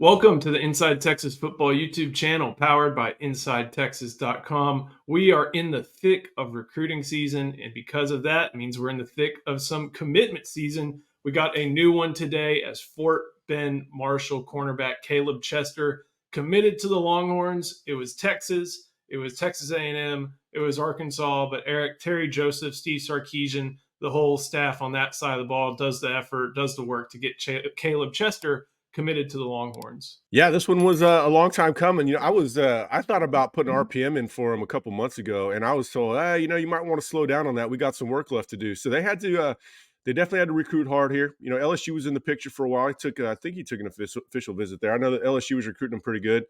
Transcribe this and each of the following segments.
Welcome to the Inside Texas Football YouTube channel powered by InsideTexas.com. We are in the thick of recruiting season, and because of that, it means we're in the thick of some commitment season. We got a new one today as Fort Bend Marshall cornerback Caleb Chester committed to the Longhorns. It was Texas, it was Texas A&M, it was Arkansas, but Terry Joseph, Steve Sarkisian, the whole staff on that side of the ball does the effort, does the work to get Caleb Chester committed to the Longhorns. Yeah, this one was a long time coming. I thought about putting RPM in for him a couple months ago, and I was told, you might want to slow down on that. We got some work left to do. So they definitely had to recruit hard here. LSU was in the picture for a while. I think he took an official visit there. I know that LSU was recruiting him pretty good.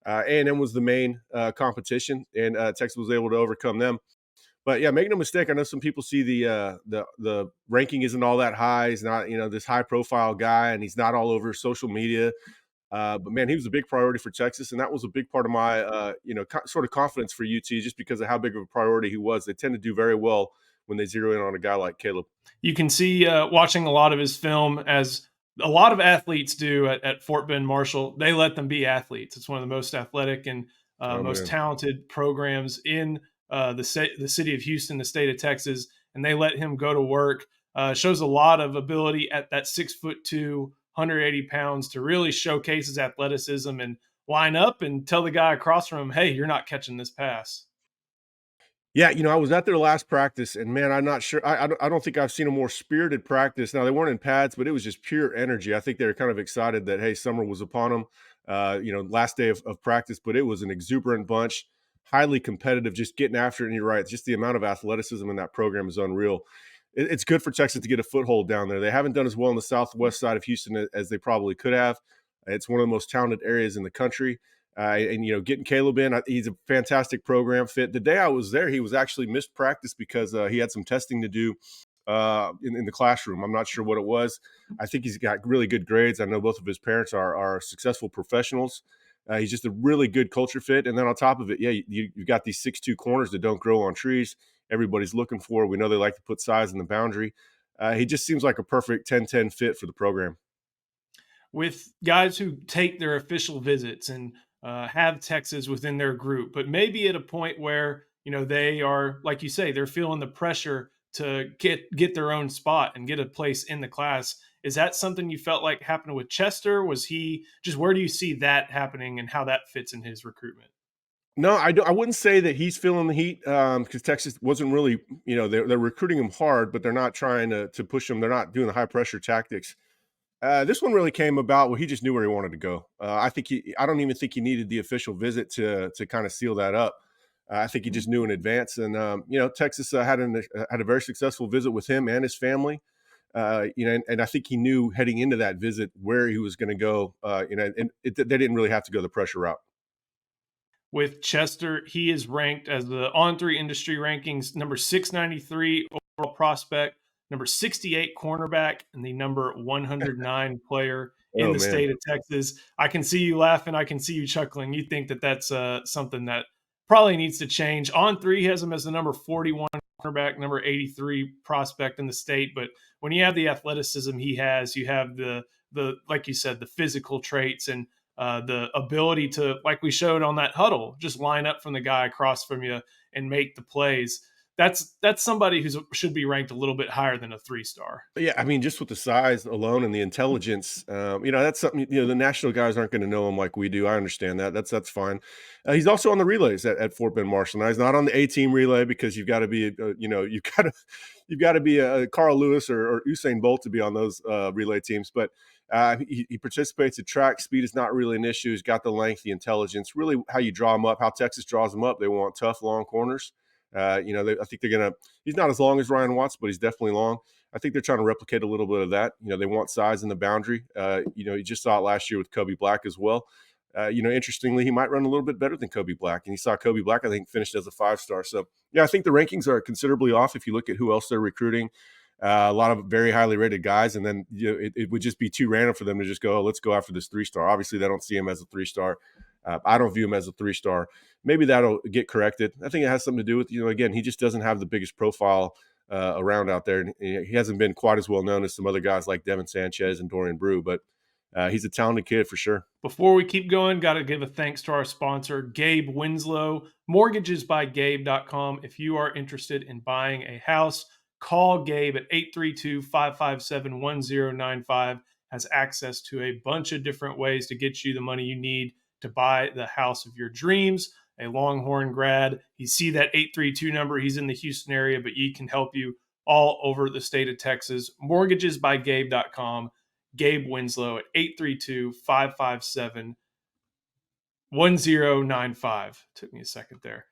A&M was the main competition, and Texas was able to overcome them. But yeah, make no mistake. I know some people see the ranking isn't all that high. He's not this high profile guy, and he's not all over social media. But man, he was a big priority for Texas, and that was a big part of my sort of confidence for UT, just because of how big of a priority he was. They tend to do very well when they zero in on a guy like Caleb. You can see watching a lot of his film, as a lot of athletes do at Fort Bend Marshall. They let them be athletes. It's one of the most athletic and most talented programs in the city of Houston, the state of Texas, and they let him go to work. Shows a lot of ability at that 6'2", 180 pounds to really showcase his athleticism and line up and tell the guy across from him, hey, you're not catching this pass. Yeah, I was at their last practice, and man, I'm not sure. I don't think I've seen a more spirited practice. Now, they weren't in pads, but it was just pure energy. I think they were kind of excited that, hey, summer was upon them, last day of practice, but it was an exuberant bunch, highly competitive, just getting after it. And you're right, just the amount of athleticism in that program is unreal. It's good for Texas to get a foothold down there. They haven't done as well on the southwest side of Houston as they probably could have. It's one of the most talented areas in the country. Getting Caleb in, he's a fantastic program fit. The day I was there, he was actually missed practice because he had some testing to do in the classroom. I'm not sure what it was. I think he's got really good grades. I know both of his parents are successful professionals. He's just a really good culture fit. And then on top of it, yeah, you got these 6'2" corners that don't grow on trees. Everybody's looking for. We know they like to put size in the boundary. He just seems like a perfect 10-10 fit for the program. With guys who take their official visits and have Texas within their group, but maybe at a point where they are, like you say, they're feeling the pressure to get their own spot and get a place in the class. Is that something you felt like happened with Chester? Was he just, where do you see that happening and how that fits in his recruitment? No, I wouldn't say that he's feeling the heat because Texas wasn't really, they're recruiting him hard, but they're not trying to push him. They're not doing the high pressure tactics. This one really came about where he just knew where he wanted to go. I don't even think he needed the official visit to kind of seal that up. I think he just knew in advance. And, Texas had a very successful visit with him and his family. And I think he knew heading into that visit where he was going to go, they didn't really have to go the pressure route. With Chester, he is ranked as the On3 industry rankings number 693 overall prospect, number 68 cornerback, and the number 109 player in the state of Texas. I can see you laughing. I can see you chuckling. You think that that's something that probably needs to change. On3 has him as the number 41 cornerback, number 83 prospect in the state. But when you have the athleticism he has, you have the like you said, the physical traits and the ability to, like we showed on that huddle, just line up from the guy across from you and make the plays. That's somebody who should be ranked a little bit higher than a 3-star. Yeah, I mean, just with the size alone and the intelligence, that's something. The national guys aren't going to know him like we do. I understand that. That's fine. He's also on the relays at Fort Bend Marshall. Now he's not on the A-team relay because you've got to be, you've got to be a Carl Lewis or Usain Bolt to be on those relay teams. But he participates in track. Speed is not really an issue. He's got the length, the intelligence. Really, how you draw him up, how Texas draws him up. They want tough, long corners. I think they're going to – he's not as long as Ryan Watts, but he's definitely long. I think they're trying to replicate a little bit of that. They want size in the boundary. You just saw it last year with Kobe Black as well. Interestingly, he might run a little bit better than Kobe Black. And you saw Kobe Black, I think, finished as a 5-star. So, yeah, I think the rankings are considerably off if you look at who else they're recruiting. A lot of very highly rated guys, and then it would just be too random for them to just go, oh, let's go after this 3-star. Obviously, they don't see him as a 3-star. I don't view him as a 3-star. Maybe that'll get corrected. I think it has something to do with, again, he just doesn't have the biggest profile around out there. And he hasn't been quite as well known as some other guys like Devin Sanchez and Dorian Brew. But He's a talented kid for sure. Before we keep going, got to give a thanks to our sponsor, Gabe Winslow, mortgagesbygabe.com. If you are interested in buying a house, call Gabe at 832-557-1095. Has access to a bunch of different ways to get you the money you need to buy the house of your dreams. A Longhorn grad, you see that 832 number, he's in the Houston area, but he can help you all over the state of Texas. Mortgagesbygabe.com. Gabe Winslow at 832-557-1095. Took me a second there.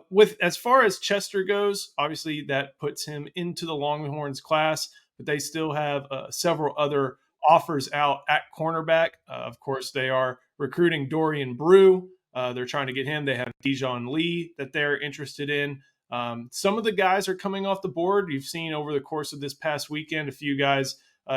With as far as Chester goes, obviously that puts him into the Longhorns class, but they still have several other offers out at cornerback. Of course, they are recruiting Dorian Brew. They're trying to get him. They have Dijon Lee that they're interested in. Some of the guys are coming off the board. You've seen over the course of this past weekend, a few guys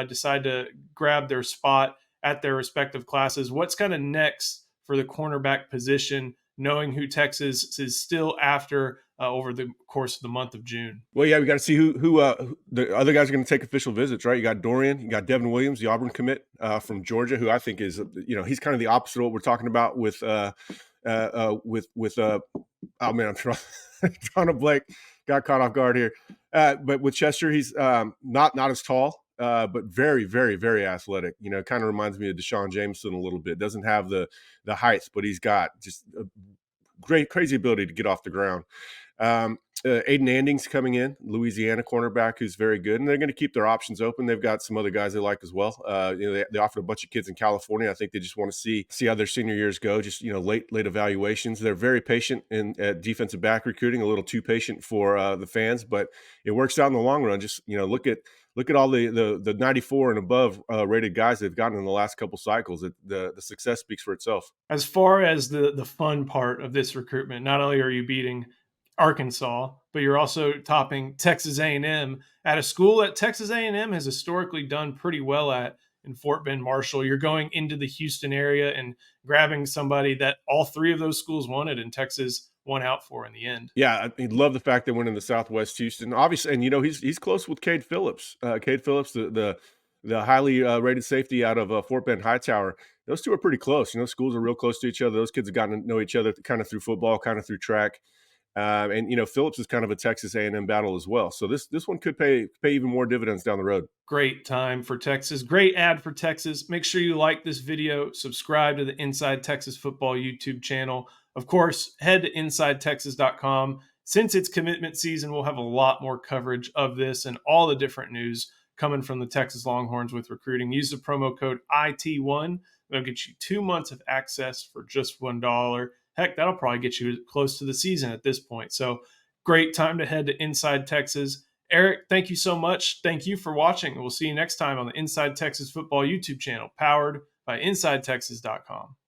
decide to grab their spot at their respective classes. What's kind of next for the cornerback position, knowing who Texas is still after over the course of the month of June? Well, yeah, we got to see who the other guys are going to take official visits, right? You got Dorian, you got Devin Williams, the Auburn commit from Georgia, who I think is, he's kind of the opposite of what we're talking about with oh man, I'm trying to blank, got caught off guard here. But with Chester, he's not as tall. But very, very, very athletic. Kind of reminds me of Deshaun Jameson a little bit. Doesn't have the height, but he's got just a crazy ability to get off the ground. Aiden Anding's coming in, Louisiana cornerback, who's very good, and they're going to keep their options open. They've got some other guys they like as well. They offered a bunch of kids in California. I think they just want to see how their senior years go. Just late evaluations. They're very patient in defensive back recruiting, a little too patient for the fans, but it works out in the long run. Just look at all the 94 and above rated guys they've gotten in the last couple cycles. The success speaks for itself. As far as the fun part of this recruitment, not only are you beating Arkansas, but you're also topping Texas A&M at a school that Texas A&M has historically done pretty well at in Fort Bend Marshall. You're going into the Houston area and grabbing somebody that all three of those schools wanted and Texas won out for in the end. Yeah, I love the fact they went in the Southwest Houston, obviously, and he's close with Cade Phillips. Cade Phillips, the highly rated safety out of Fort Bend Hightower. Those two are pretty close. Schools are real close to each other. Those kids have gotten to know each other kind of through football, kind of through track. And Phillips is kind of a Texas A&M battle as well. So this one could pay even more dividends down the road. Great time for Texas. Great ad for Texas. Make sure you like this video, subscribe to the Inside Texas Football YouTube channel. Of course, head to InsideTexas.com. Since it's commitment season, we'll have a lot more coverage of this and all the different news coming from the Texas Longhorns with recruiting. Use the promo code IT1. That'll get you 2 months of access for just $1. Heck, that'll probably get you close to the season at this point. So great time to head to Inside Texas. Eric, thank you so much. Thank you for watching. We'll see you next time on the Inside Texas Football YouTube channel, powered by InsideTexas.com.